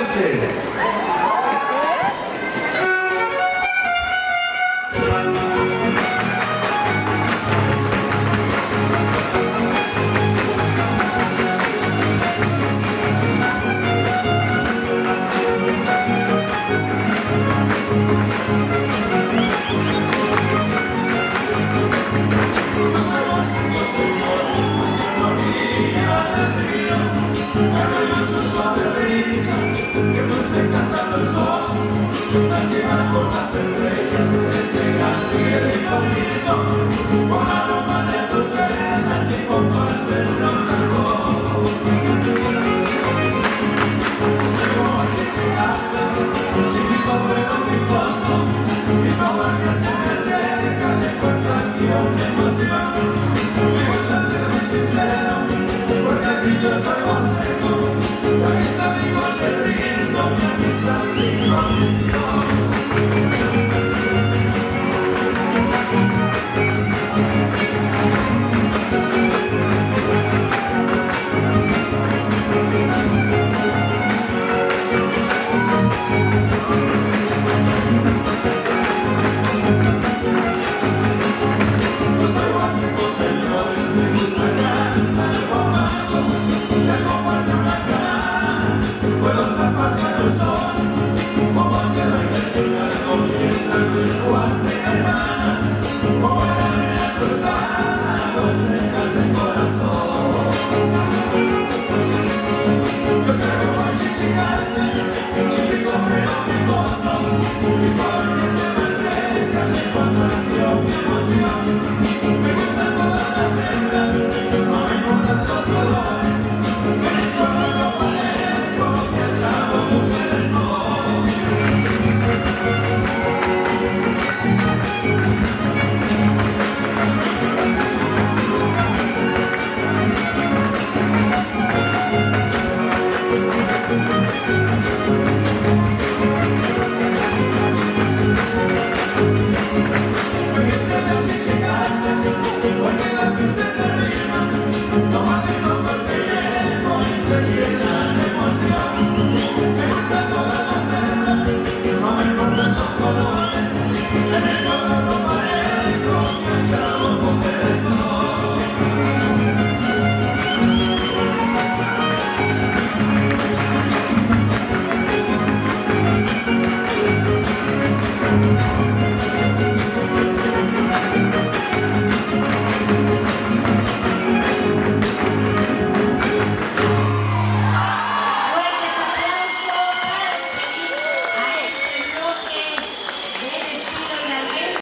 llegaste. Así van por las estrellas, estrellas y el camino, con aroma de sus cenas y compases de un tango. Sé cómo chichicaste, chiquito pero picoso, y todo el que se me acerca le contagió mi emoción. Me gusta ser muy sincero, porque aquí yo soy más seco, a mis amigos le brindo mi amistad sin condición.